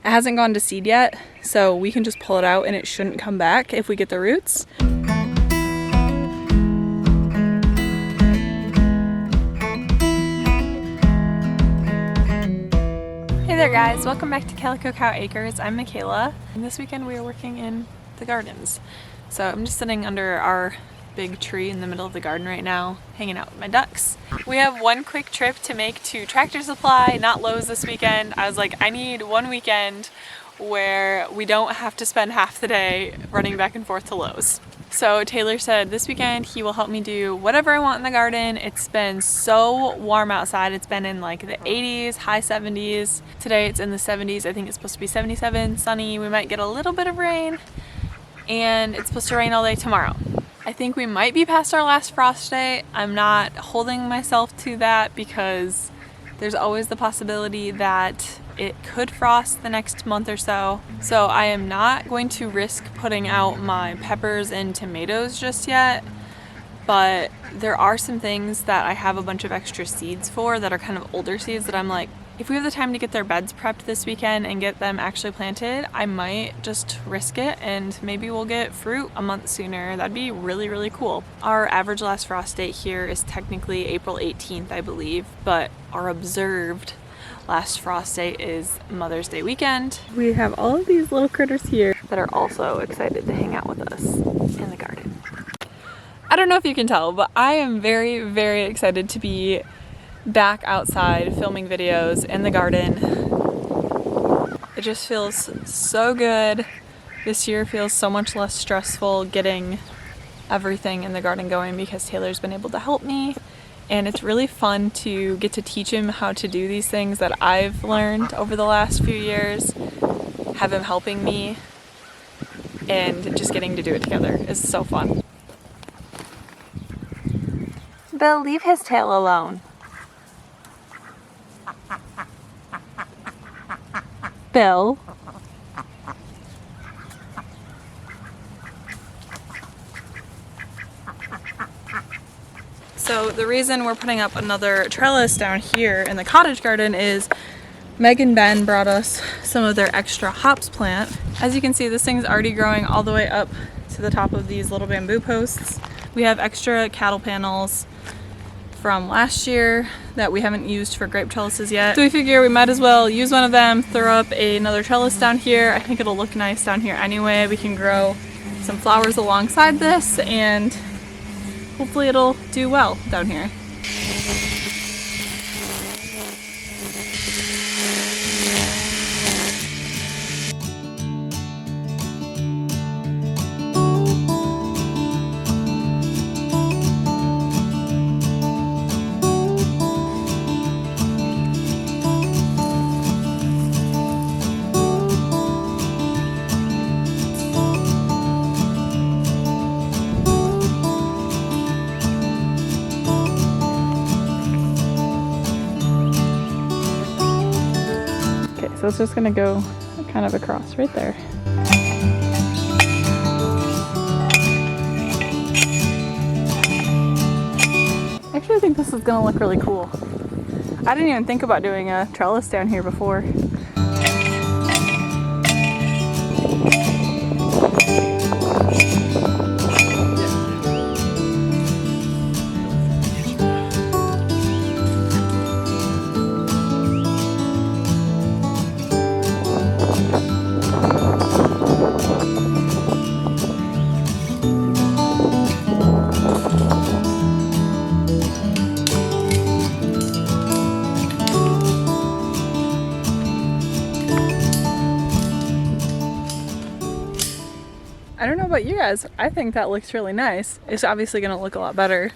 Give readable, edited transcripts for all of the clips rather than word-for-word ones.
It hasn't gone to seed yet, so we can just pull it out and it shouldn't come back if we get the roots. Hey there guys, welcome back to Calico Cow Acres. I'm Mickayla, and this weekend we are working in the gardens. So I'm just sitting under our big tree in the middle of the garden right now, hanging out with my ducks. We have one quick trip to make to Tractor Supply, not Lowe's this weekend. I was like, I need one weekend where we don't have to spend half the day running back and forth to Lowe's. So Taylor said this weekend he will help me do whatever I want in the garden. It's been so warm outside. It's been in like the 80s, high 70s. Today it's in the 70s. I think it's supposed to be 77, sunny. We might get a little bit of rain, and it's supposed to rain all day tomorrow. I think we might be past our last frost day. I'm not holding myself to that because there's always the possibility that it could frost the next month or so. So I am not going to risk putting out my peppers and tomatoes just yet, but there are some things that I have a bunch of extra seeds for that are kind of older seeds that I'm like, if we have the time to get their beds prepped this weekend and get them actually planted, I might just risk it and maybe we'll get fruit a month sooner. That'd be really, really cool. Our average last frost date here is technically April 18th, I believe, but our observed last frost date is Mother's Day weekend. We have all of these little critters here that are also excited to hang out with us in the garden. I don't know if you can tell, but I am very, very excited to be back outside filming videos in the garden. It just feels so good. This year feels so much less stressful getting everything in the garden going because Taylor's been able to help me, and it's really fun to get to teach him how to do these things that I've learned over the last few years, have him helping me, and just getting to do it together is so fun. Bill, leave his tail alone. Bill. So the reason we're putting up another trellis down here in the cottage garden is Meg and Ben brought us some of their extra hops plant. As you can see, this thing's already growing all the way up to the top of these little bamboo posts. We have extra cattle panels from last year that we haven't used for grape trellises yet. So we figure we might as well use one of them, throw up another trellis down here. I think it'll look nice down here anyway. We can grow some flowers alongside this and hopefully it'll do well down here. So it's just gonna go kind of across right there. Actually, I think this is gonna look really cool. I didn't even think about doing a trellis down here before. I don't know about you guys, I think that looks really nice. It's obviously going to look a lot better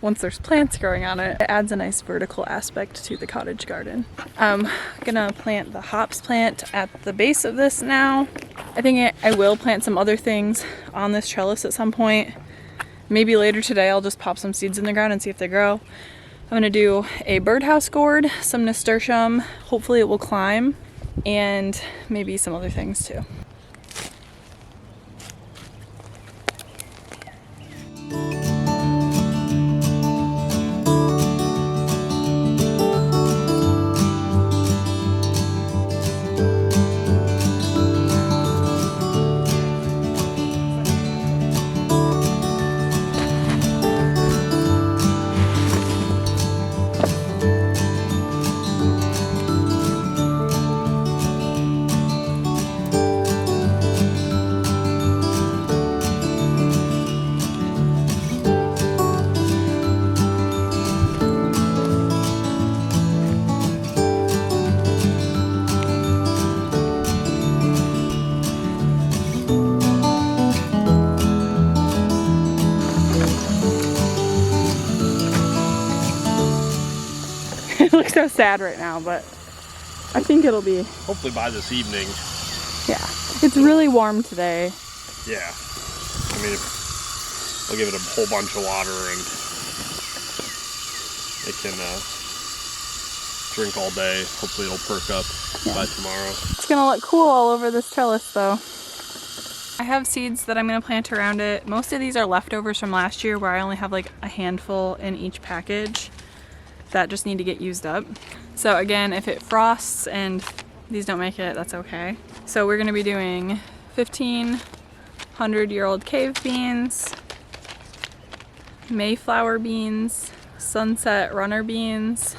once there's plants growing on it. It adds a nice vertical aspect to the cottage garden. I'm gonna plant the hops plant at the base of this now. I think I will plant some other things on this trellis at some point. Maybe later today I'll just pop some seeds in the ground and see if they grow. I'm gonna do a birdhouse gourd, some nasturtium, hopefully it will climb, and maybe some other things too. looks so sad right now, but I think it'll be. Hopefully by this evening. Yeah, it's really warm today. Yeah, I mean, I'll give it a whole bunch of water and it can drink all day. Hopefully it'll perk up by tomorrow. It's gonna look cool all over this trellis though. I have seeds that I'm gonna plant around it. Most of these are leftovers from last year where I only have like a handful in each package that just need to get used up. So again, if it frosts and these don't make it, that's okay. So we're gonna be doing 1,500-year-old cave beans, Mayflower beans, sunset runner beans,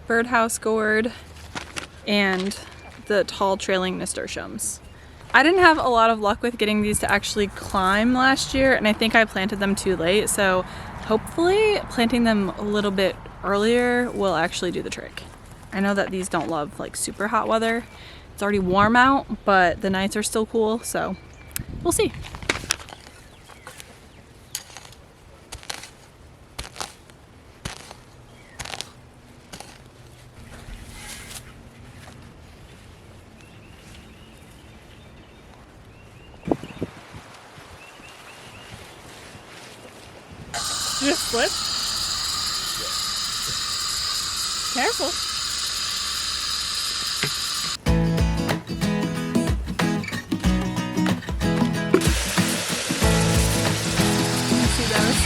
birdhouse gourd, and the tall trailing nasturtiums. I didn't have a lot of luck with getting these to actually climb last year, and I think I planted them too late, so hopefully planting them a little bit earlier will actually do the trick. I know that these don't love like super hot weather. It's already warm out, but the nights are still cool, so we'll see. You just slip? Careful. See those?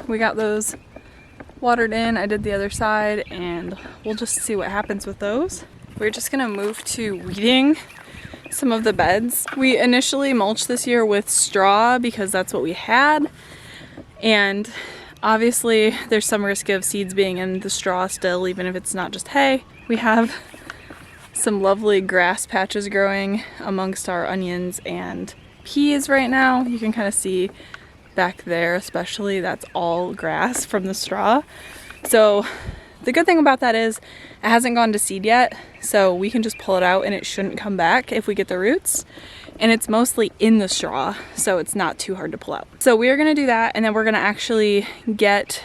We got those watered in. I did the other side, and we'll just see what happens with those. We're just gonna move to weeding some of the beds. We initially mulched this year with straw because that's what we had, and obviously there's some risk of seeds being in the straw still, even if it's not just hay. We have some lovely grass patches growing amongst our onions and peas right now. You can kind of see back there especially, that's all grass from the straw. So the good thing about that is it hasn't gone to seed yet, so we can just pull it out and it shouldn't come back if we get the roots. And it's mostly in the straw, so it's not too hard to pull out. So we are gonna do that, and then we're gonna actually get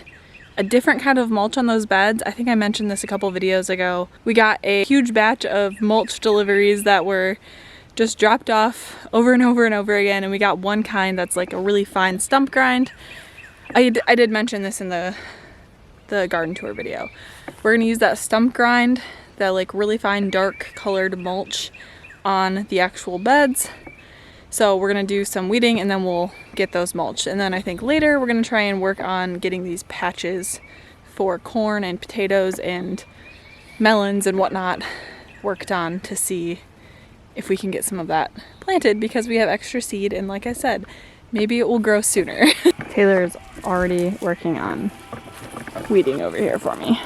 a different kind of mulch on those beds. I think I mentioned this a couple videos ago. We got a huge batch of mulch deliveries that were just dropped off over and over and over again, and we got one kind that's like a really fine stump grind. I did mention this in the garden tour video. We're gonna use that stump grind, that like really fine dark colored mulch on the actual beds. So we're gonna do some weeding and then we'll get those mulched. And then I think later we're gonna try and work on getting these patches for corn and potatoes and melons and whatnot worked on to see if we can get some of that planted, because we have extra seed, and like I said, maybe it will grow sooner. Taylor is already working on weeding over here for me.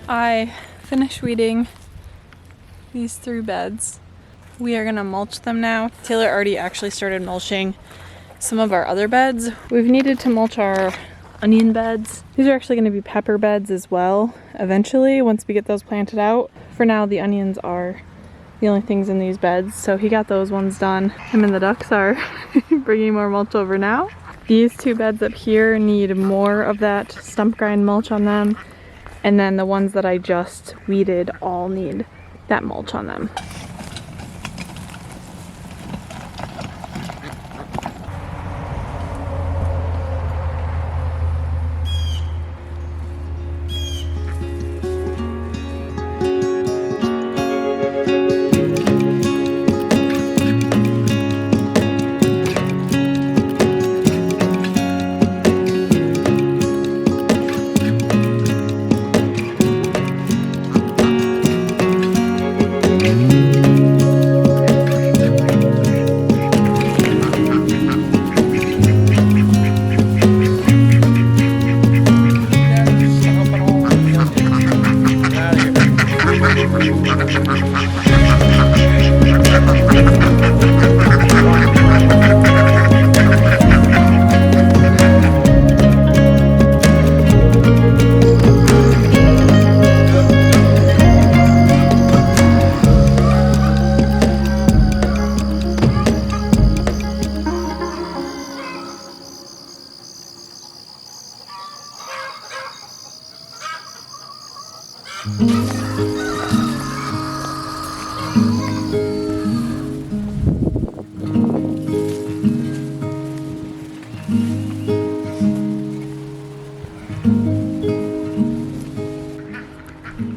I finished weeding these 3 beds. We are gonna mulch them now. Taylor already actually started mulching some of our other beds. We've needed to mulch our onion beds. These are actually gonna be pepper beds as well eventually once we get those planted out. For now, the onions are the only things in these beds, so he got those ones done. Him and the ducks are bringing more mulch over now. These two beds up here need more of that stump grind mulch on them, and then the ones that I just weeded all need that mulch on them.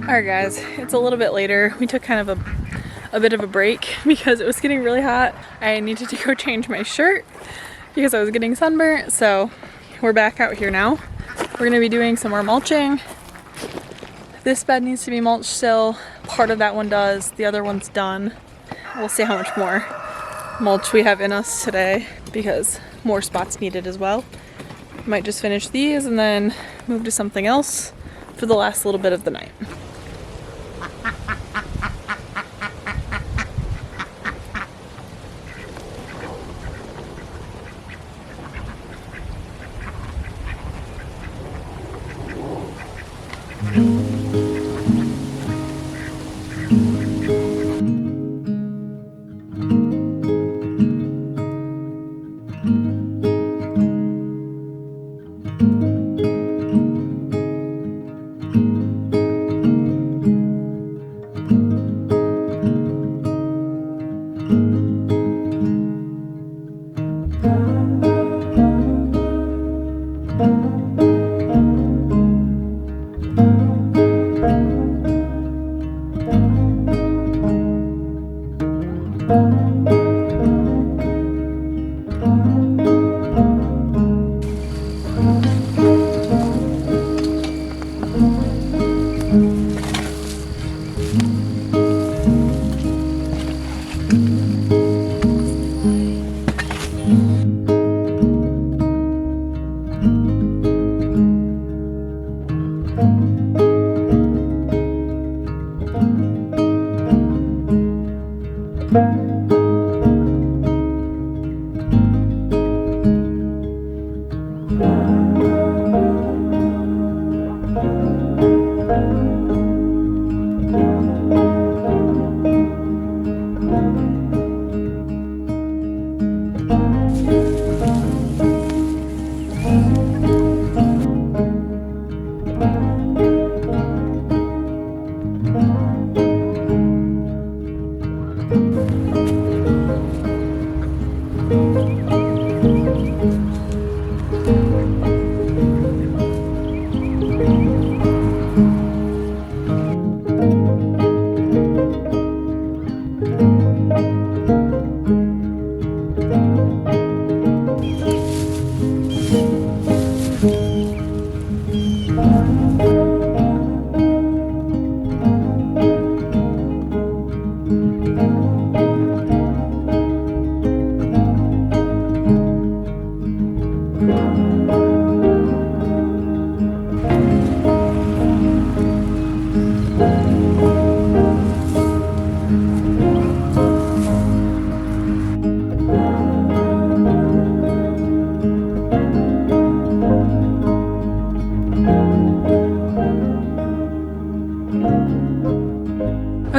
Alright guys, it's a little bit later. We took kind of a bit of a break because it was getting really hot. I needed to go change my shirt because I was getting sunburnt, so we're back out here now. We're gonna be doing some more mulching. This bed needs to be mulched still. Part of that one does, the other one's done. We'll see how much more mulch we have in us today because more spots needed as well. Might just finish these and then move to something else for the last little bit of the night.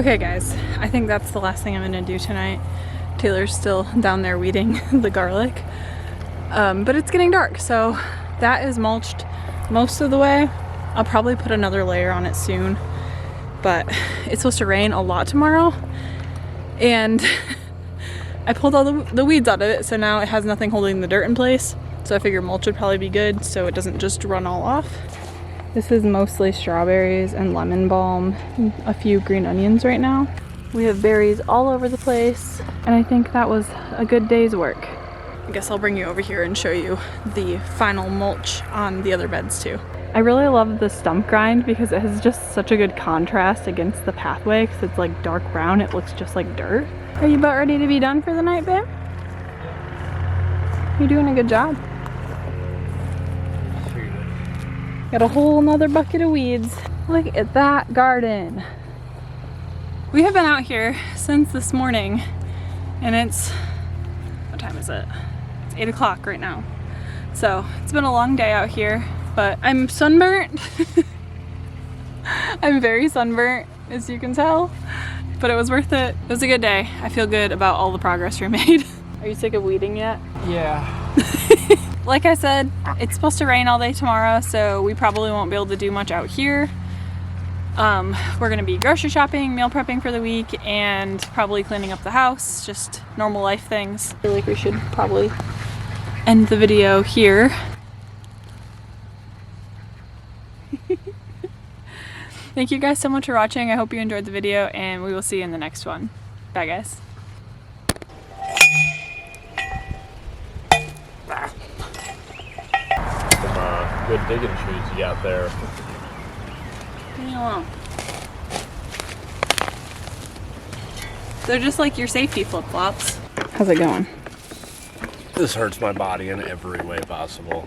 Okay guys, I think that's the last thing I'm gonna do tonight. Taylor's still down there weeding the garlic. But it's getting dark, so that is mulched most of the way. I'll probably put another layer on it soon, but it's supposed to rain a lot tomorrow. And I pulled all the weeds out of it, so now it has nothing holding the dirt in place. So I figure mulch would probably be good so it doesn't just run all off. This is mostly strawberries and lemon balm, and a few green onions right now. We have berries all over the place, and I think that was a good day's work. I guess I'll bring you over here and show you the final mulch on the other beds too. I really love the stump grind because it has just such a good contrast against the pathway because it's like dark brown. It looks just like dirt. Are you about ready to be done for the night, babe? You're doing a good job. Got a whole nother bucket of weeds. Look at that garden. We have been out here since this morning, and it's, what time is it? It's 8 o'clock right now. So it's been a long day out here, but I'm sunburnt. I'm very sunburnt, as you can tell, but it was worth it. It was a good day. I feel good about all the progress we made. Are you sick of weeding yet? Yeah. Like I said, it's supposed to rain all day tomorrow, so we probably won't be able to do much out here. We're gonna be grocery shopping, meal prepping for the week, and probably cleaning up the house, just normal life things. I feel like we should probably end the video here. Thank you guys so much for watching. I hope you enjoyed the video, and we will see you in the next one. Bye guys. Good digging shoes you got there. Leave me alone. They're just like your safety flip-flops. How's it going? This hurts my body in every way possible.